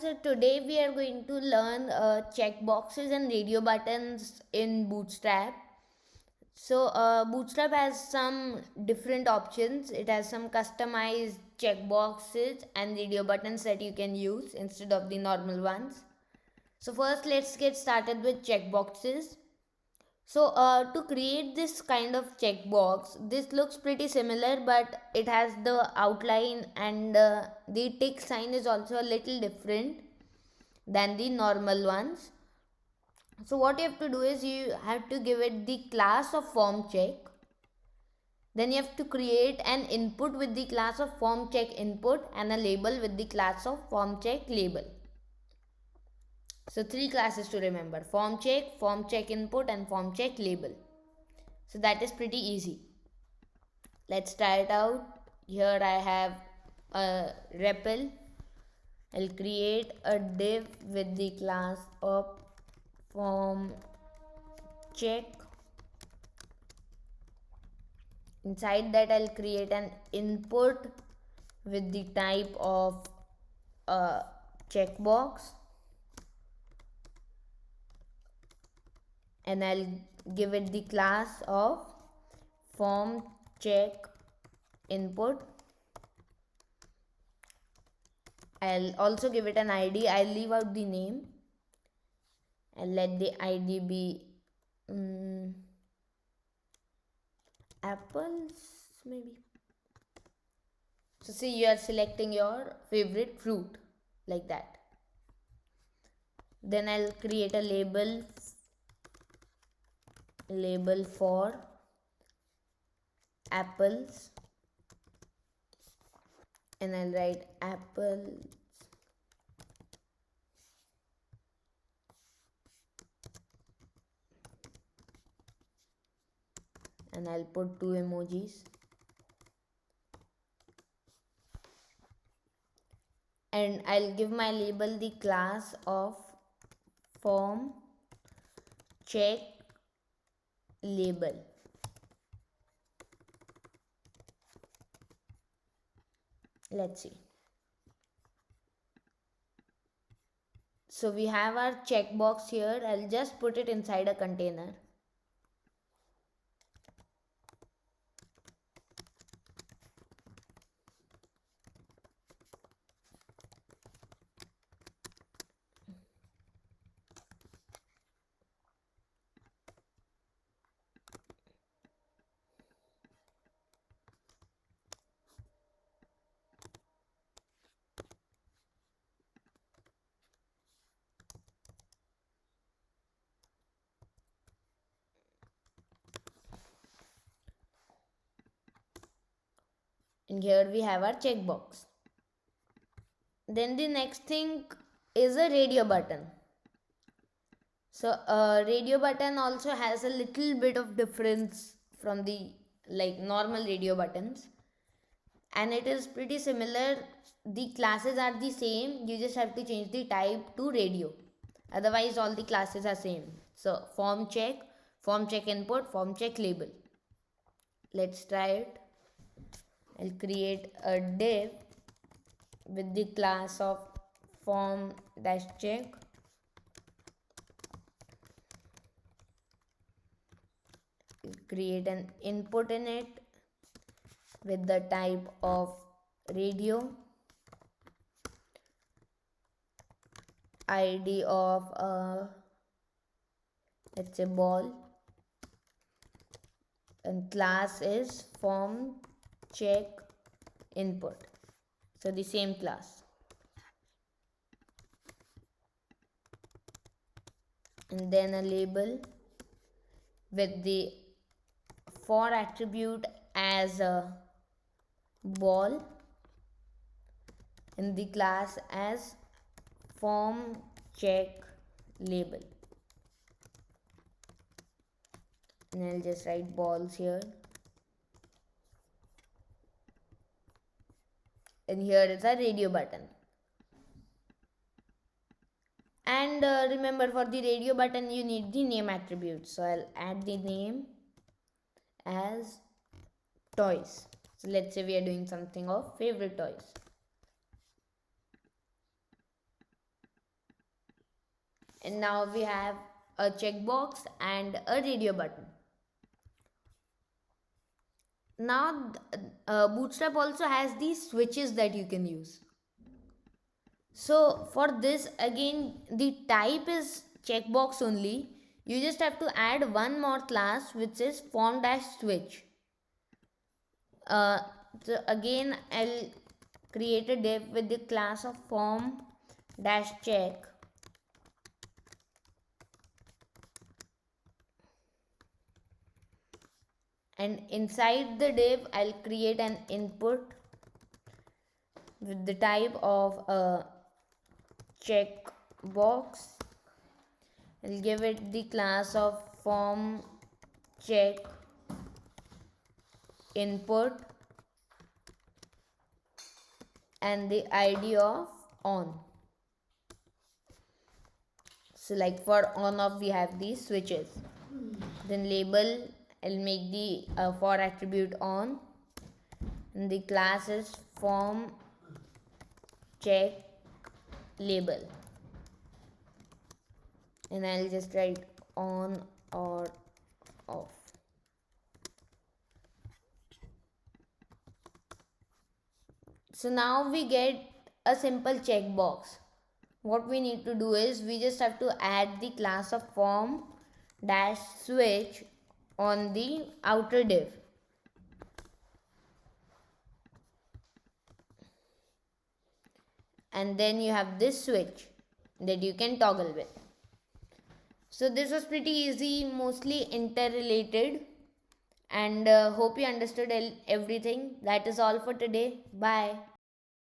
So today we are going to learn checkboxes and radio buttons in Bootstrap. Bootstrap has some different options. It has some customized checkboxes and radio buttons that you can use instead of the normal ones. So first, let's get started with checkboxes. To create this kind of checkbox, this looks pretty similar, but it has the outline and the tick sign is also a little different than the normal ones. So what you have to do is you have to give it the class of form check. Then you have to create an input with the class of form check input and a label with the class of form check label. So three classes to remember: form check input and form check label. So that is pretty easy. Let's try it out. Here I have a REPL. I'll create a div with the class of form check. Inside that I'll create an input with the type of checkbox, and I'll give it the class of form check input. I'll also give it an ID. I'll leave out the name and let the ID be apples maybe. So see, you are selecting your favorite fruit like that. Then I'll create a label for apples, and I'll write apples and I'll put 2 emojis, and I'll give my label the class of form check label. Let's see. So we have our checkbox here. I'll just put it inside a container. And here we have our checkbox. Then the next thing is a radio button. So a radio button also has a little bit of difference from the normal radio buttons, and it is pretty similar. The classes are the same, you just have to change the type to radio, otherwise all the classes are same. So form check input, form check label. Let's try it. I'll create a div with the class of form dash check, create an input in it with the type of radio, ID of let's say ball, and class is form check input, so the same class. And then a label with the for attribute as a ball, in the class as form check label, and I'll just write balls here. And here is a radio button. And remember, for the radio button you need the name attribute, so I'll add the name as toys. So let's say we are doing something of favorite toys. and now we have a checkbox and a radio button. Now Bootstrap also has these switches that you can use. So for this, again, the type is checkbox only. You just have to add one more class which is form dash switch. So again, I'll create a div with the class of form dash check. And inside the div, I'll create an input with the type of a checkbox. I'll give it the class of form check input and the ID of on. So like for on off we have these switches. Then label, I'll make the for attribute on, and the class is form check label, and I'll just write on or off. So now we get a simple checkbox. What we need to do is we just have to add the class of form dash switch on the outer div. And then you have this switch that you can toggle with. So this was pretty easy, mostly interrelated, and hope you understood everything. That is all for today. Bye.